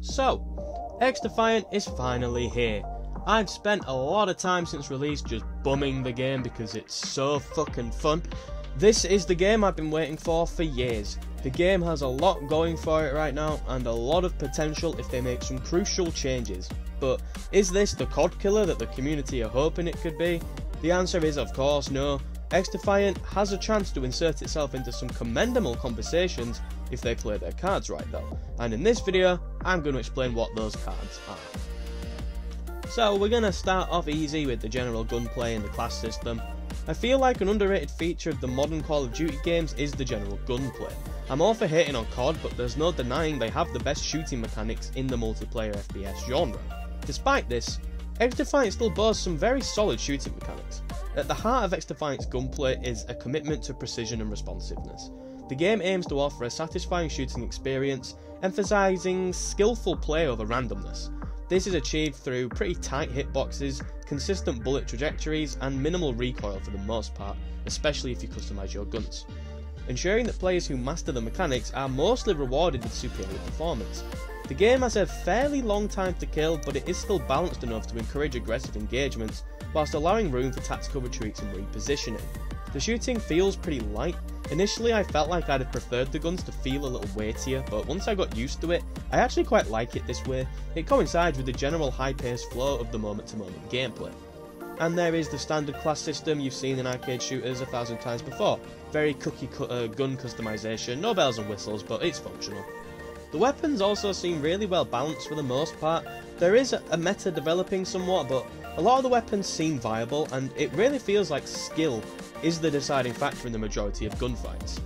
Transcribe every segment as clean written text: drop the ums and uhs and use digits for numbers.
So, XDefiant is finally here. I've spent a lot of time since release just bumming the game because it's so fucking fun. This is the game I've been waiting for years. The game has a lot going for it right now and a lot of potential if they make some crucial changes. But is this the COD killer that the community are hoping it could be? The answer is of course no. XDefiant has a chance to insert itself into some commendable conversations if they play their cards right though. And in this video, I'm going to explain what those cards are. So we're going to start off easy with the general gunplay and the class system. I feel like an underrated feature of the modern Call of Duty games is the general gunplay. I'm all for hating on COD, but there's no denying they have the best shooting mechanics in the multiplayer FPS genre. Despite this, XDefiant still boasts some very solid shooting mechanics. At the heart of XDefiant's gunplay is a commitment to precision and responsiveness. The game aims to offer a satisfying shooting experience, emphasising skillful play over randomness. This is achieved through pretty tight hitboxes, consistent bullet trajectories, and minimal recoil for the most part, especially if you customise your guns, ensuring that players who master the mechanics are mostly rewarded with superior performance. The game has a fairly long time to kill, but it is still balanced enough to encourage aggressive engagements, whilst allowing room for tactical retreats and repositioning. The shooting feels pretty light. Initially I felt like I'd have preferred the guns to feel a little weightier, but once I got used to it, I actually quite like it this way. It coincides with the general high-paced flow of the moment-to-moment gameplay. And there is the standard class system you've seen in arcade shooters 1,000 times before. Very cookie-cutter gun customization, no bells and whistles, but it's functional. The weapons also seem really well balanced for the most part. There is a meta developing somewhat, but a lot of the weapons seem viable, and it really feels like skill is the deciding factor in the majority of gunfights.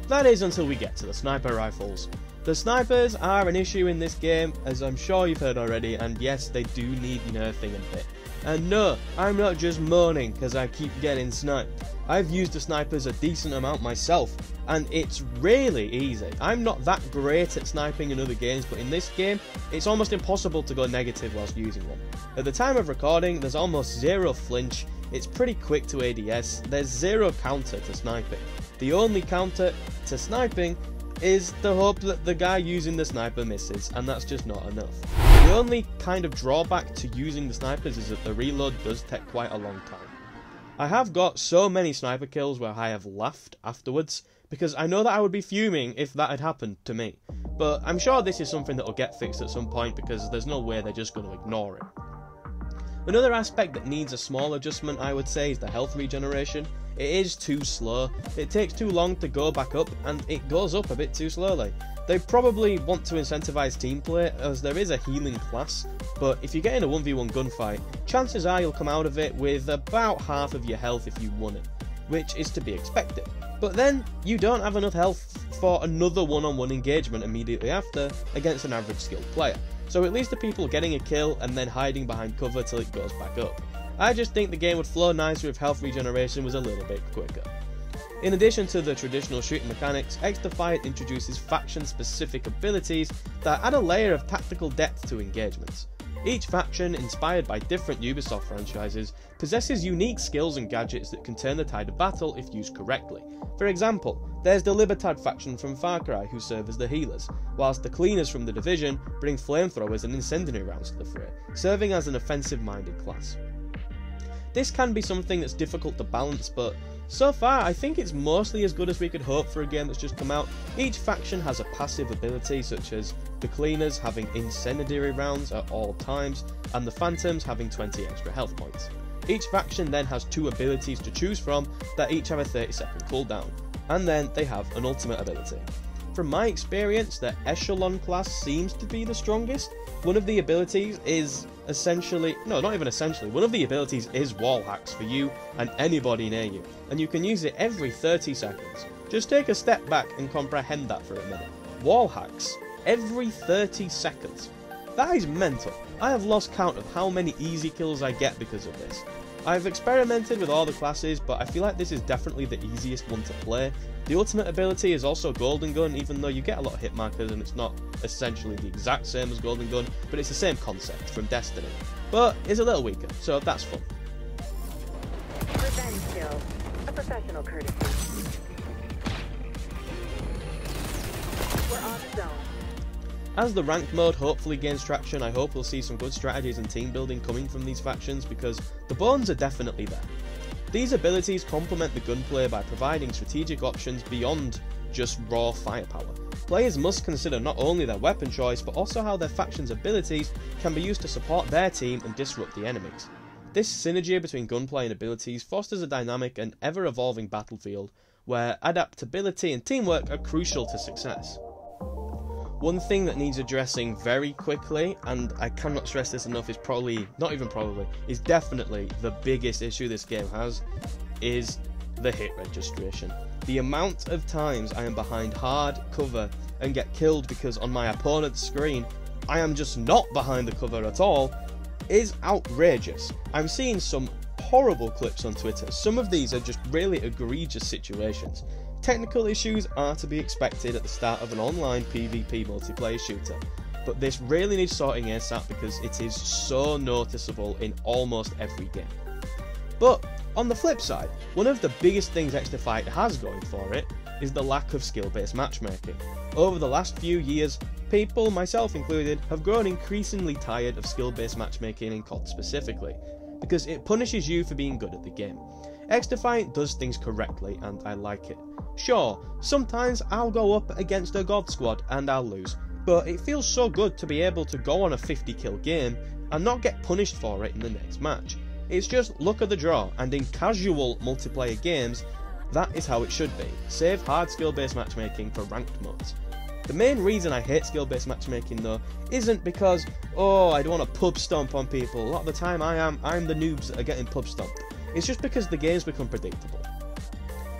That is until we get to the sniper rifles. The snipers are an issue in this game, as I'm sure you've heard already, and yes, they do need nerfing a bit. And no, I'm not just moaning because I keep getting sniped. I've used the snipers a decent amount myself, and it's really easy. I'm not that great at sniping in other games, but in this game, it's almost impossible to go negative whilst using them. At the time of recording, there's almost zero flinch, it's pretty quick to ADS, there's zero counter to sniping. The only counter to sniping is the hope that the guy using the sniper misses, and that's just not enough. The only kind of drawback to using the snipers is that the reload does take quite a long time. I have got so many sniper kills where I have laughed afterwards, because I know that I would be fuming if that had happened to me. But I'm sure this is something that will get fixed at some point, because there's no way they're just going to ignore it. Another aspect that needs a small adjustment, I would say, is the health regeneration. It is too slow, it takes too long to go back up, and it goes up a bit too slowly. They probably want to incentivise team play, as there is a healing class, but if you get in a 1v1 gunfight, chances are you'll come out of it with about half of your health if you won it, which is to be expected. But then, you don't have enough health for another one-on-one engagement immediately after against an average skilled player, so at least the people getting a kill and then hiding behind cover till it goes back up. I just think the game would flow nicer if health regeneration was a little bit quicker. In addition to the traditional shooting mechanics, XDefiant introduces faction-specific abilities that add a layer of tactical depth to engagements. Each faction, inspired by different Ubisoft franchises, possesses unique skills and gadgets that can turn the tide of battle if used correctly. For example, there's the Libertad faction from Far Cry who serve as the healers, whilst the Cleaners from The Division bring flamethrowers and incendiary rounds to the fray, serving as an offensive-minded class. This can be something that's difficult to balance, but so far I think it's mostly as good as we could hope for a game that's just come out. Each faction has a passive ability, such as the Cleaners having incendiary rounds at all times, and the Phantoms having 20 extra health points. Each faction then has two abilities to choose from that each have a 30-second cooldown, and then they have an ultimate ability. From my experience, the Echelon class seems to be the strongest. One of the abilities is one of the abilities is wall hacks for you and anybody near you, and you can use it every 30 seconds. Just take a step back and comprehend that for a minute. Wall hacks every 30 seconds. That is mental. I have lost count of how many easy kills I get because of this. I've experimented with all the classes, but I feel like this is definitely the easiest one to play. The ultimate ability is also Golden Gun, even though you get a lot of hit markers and it's not essentially the exact same as Golden Gun, but it's the same concept from Destiny. But it's a little weaker, so that's fun. Revenge kill, a professional courtesy. We're on zone. As the ranked mode hopefully gains traction, I hope we'll see some good strategies and team building coming from these factions, because the bones are definitely there. These abilities complement the gunplay by providing strategic options beyond just raw firepower. Players must consider not only their weapon choice, but also how their faction's abilities can be used to support their team and disrupt the enemies. This synergy between gunplay and abilities fosters a dynamic and ever-evolving battlefield, where adaptability and teamwork are crucial to success. One thing that needs addressing very quickly, and I cannot stress this enough, is definitely the biggest issue this game has, is the hit registration. The amount of times I am behind hard cover and get killed because on my opponent's screen I am just not behind the cover at all is outrageous. I'm seeing some horrible clips on Twitter. Some of these are just really egregious situations. Technical issues are to be expected at the start of an online PvP multiplayer shooter, but this really needs sorting ASAP because it is so noticeable in almost every game. But on the flip side, one of the biggest things XDefiant has going for it is the lack of skill-based matchmaking. Over the last few years, people, myself included, have grown increasingly tired of skill-based matchmaking in COD specifically, because it punishes you for being good at the game. XDefiant does things correctly, and I like it. Sure, sometimes I'll go up against a God squad and I'll lose, but it feels so good to be able to go on a 50 kill game and not get punished for it in the next match. It's just luck of the draw, and in casual multiplayer games, that is how it should be. Save hard skill-based matchmaking for ranked modes. The main reason I hate skill-based matchmaking though, isn't because, oh, I don't want to pub stomp on people. A lot of the time I'm the noobs that are getting pub stomped. It's just because the games become predictable.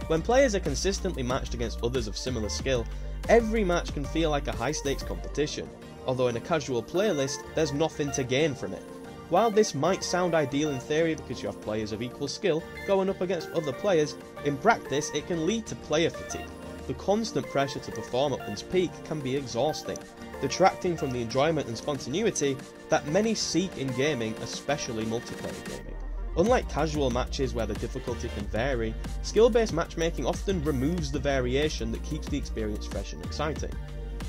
When players are consistently matched against others of similar skill, every match can feel like a high-stakes competition, although in a casual playlist, there's nothing to gain from it. While this might sound ideal in theory because you have players of equal skill going up against other players, in practice it can lead to player fatigue. The constant pressure to perform at one's peak can be exhausting, detracting from the enjoyment and spontaneity that many seek in gaming, especially multiplayer gaming. Unlike casual matches where the difficulty can vary, skill-based matchmaking often removes the variation that keeps the experience fresh and exciting.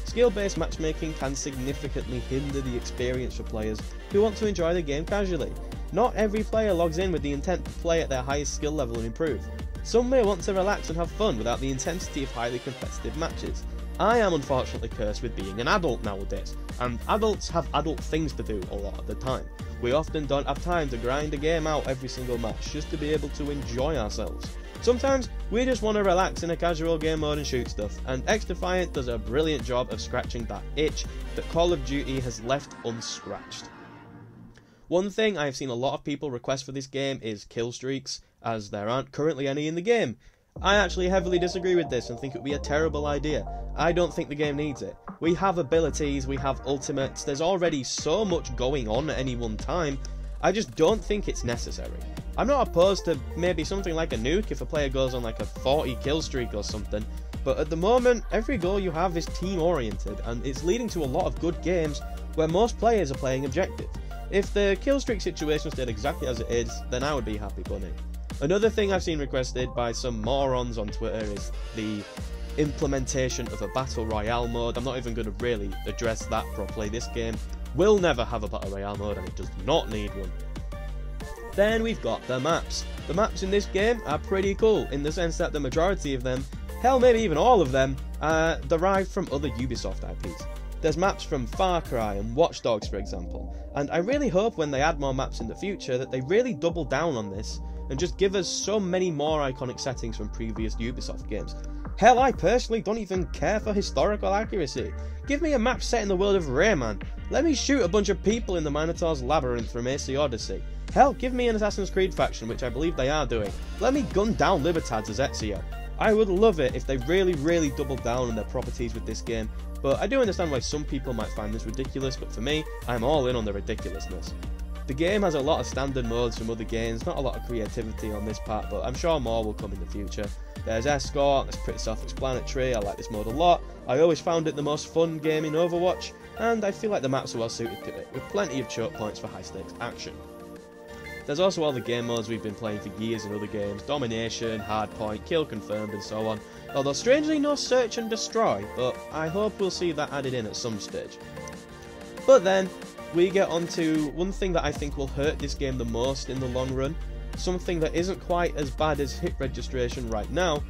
Skill-based matchmaking can significantly hinder the experience for players who want to enjoy the game casually. Not every player logs in with the intent to play at their highest skill level and improve. Some may want to relax and have fun without the intensity of highly competitive matches. I am unfortunately cursed with being an adult nowadays, and adults have adult things to do a lot of the time. We often don't have time to grind a game out every single match just to be able to enjoy ourselves. Sometimes we just want to relax in a casual game mode and shoot stuff, and XDefiant does a brilliant job of scratching that itch that Call of Duty has left unscratched. One thing I have seen a lot of people request for this game is kill streaks, as there aren't currently any in the game. I actually heavily disagree with this and think it would be a terrible idea. I don't think the game needs it. We have abilities, we have ultimates, there's already so much going on at any one time, I just don't think it's necessary. I'm not opposed to maybe something like a nuke if a player goes on like a 40 kill streak or something, but at the moment every goal you have is team oriented, and it's leading to a lot of good games where most players are playing objective. If the kill streak situation stayed exactly as it is, then I would be happy bunny. Another thing I've seen requested by some morons on Twitter is the implementation of a battle royale mode. I'm not even going to really address that properly. This game will never have a battle royale mode, and it does not need one. Then we've got the maps. The maps in this game are pretty cool in the sense that the majority of them, hell maybe even all of them, are derived from other Ubisoft IPs. There's maps from Far Cry and Watch Dogs for example, and I really hope when they add more maps in the future that they really double down on this and just give us so many more iconic settings from previous Ubisoft games. Hell, I personally don't even care for historical accuracy. Give me a map set in the world of Rayman. Let me shoot a bunch of people in the Minotaur's Labyrinth from AC Odyssey. Hell, give me an Assassin's Creed faction, which I believe they are doing. Let me gun down Libertads as Ezio. I would love it if they really doubled down on their properties with this game, but I do understand why some people might find this ridiculous, but for me, I'm all in on the ridiculousness. The game has a lot of standard modes from other games, not a lot of creativity on this part, but I'm sure more will come in the future. There's Escort, it's pretty self-explanatory, I like this mode a lot, I always found it the most fun game in Overwatch, and I feel like the maps are well suited to it, with plenty of choke points for high stakes action. There's also all the game modes we've been playing for years in other games, Domination, Hardpoint, Kill Confirmed and so on, although strangely no Search and Destroy, but I hope we'll see that added in at some stage. But then we get onto one thing that I think will hurt this game the most in the long run, something that isn't quite as bad as hit registration right now,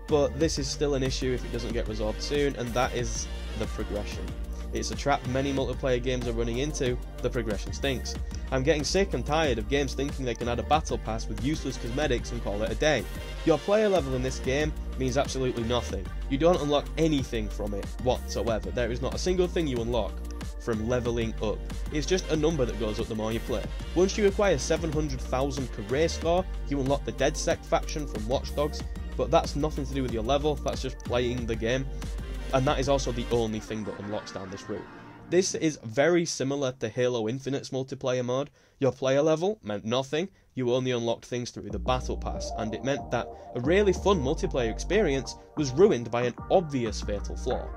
but this is still an issue if it doesn't get resolved soon, and that is the progression. It's a trap many multiplayer games are running into. The progression stinks. I'm getting sick and tired of games thinking they can add a battle pass with useless cosmetics and call it a day. Your player level in this game means absolutely nothing. You don't unlock anything from it whatsoever. There is not a single thing you unlock from leveling up. It's just a number that goes up the more you play. Once you acquire 700,000 career score, you unlock the DedSec faction from Watch Dogs, but that's nothing to do with your level, that's just playing the game. And that is also the only thing that unlocks down this route. This is very similar to Halo Infinite's multiplayer mode. Your player level meant nothing, you only unlocked things through the battle pass, and it meant that a really fun multiplayer experience was ruined by an obvious fatal flaw.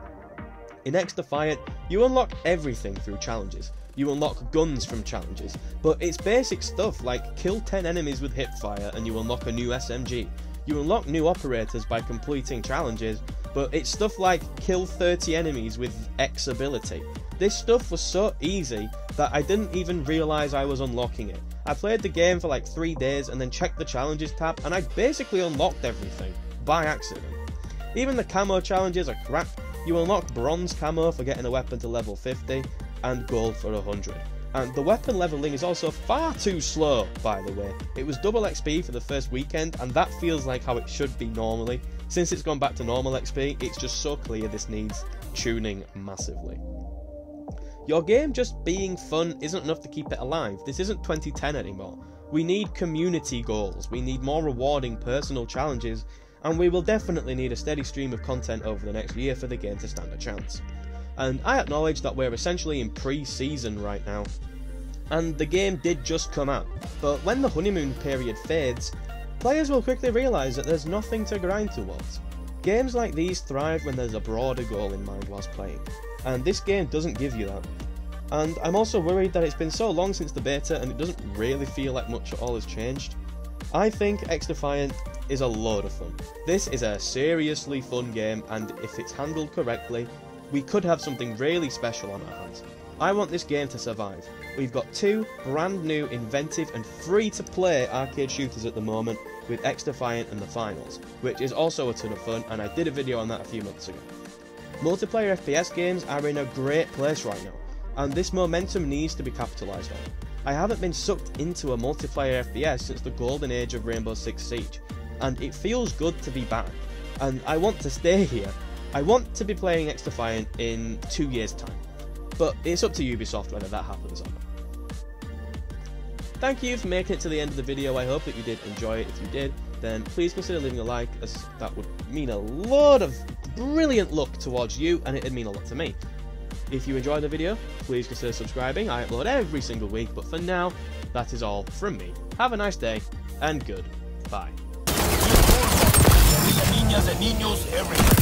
In XDefiant, you unlock everything through challenges. You unlock guns from challenges, but it's basic stuff like kill 10 enemies with hipfire and you unlock a new SMG. You unlock new operators by completing challenges, but it's stuff like kill 30 enemies with X ability. This stuff was so easy that I didn't even realise I was unlocking it. I played the game for like 3 days and then checked the challenges tab and I basically unlocked everything, by accident. Even the camo challenges are crap. You unlock bronze camo for getting a weapon to level 50 and gold for 100. And the weapon leveling is also far too slow, by the way. It was double XP for the first weekend, and that feels like how it should be normally. Since it's gone back to normal XP, it's just so clear this needs tuning massively. Your game just being fun isn't enough to keep it alive. This isn't 2010 anymore. We need community goals, we need more rewarding personal challenges, and we will definitely need a steady stream of content over the next year for the game to stand a chance. And I acknowledge that we're essentially in pre-season right now, and the game did just come out, but when the honeymoon period fades, players will quickly realise that there's nothing to grind towards. Games like these thrive when there's a broader goal in mind whilst playing, and this game doesn't give you that. And I'm also worried that it's been so long since the beta and it doesn't really feel like much at all has changed. I think XDefiant is a load of fun. This is a seriously fun game, and if it's handled correctly, we could have something really special on our hands. I want this game to survive. We've got 2 brand new, inventive and free to play arcade shooters at the moment with XDefiant and the Finals, which is also a ton of fun, and I did a video on that a few months ago. Multiplayer FPS games are in a great place right now, and this momentum needs to be capitalised on. I haven't been sucked into a multiplayer FPS since the golden age of Rainbow Six Siege, and it feels good to be back, and I want to stay here. I want to be playing XDefiant in 2 years' time, but it's up to Ubisoft whether that happens or not. Thank you for making it to the end of the video. I hope that you did enjoy it. If you did, then please consider leaving a like, as that would mean a lot of brilliant luck towards you, and it'd mean a lot to me. If you enjoyed the video, please consider subscribing. I upload every single week, but for now, that is all from me. Have a nice day, and goodbye. Niñas and niños everywhere.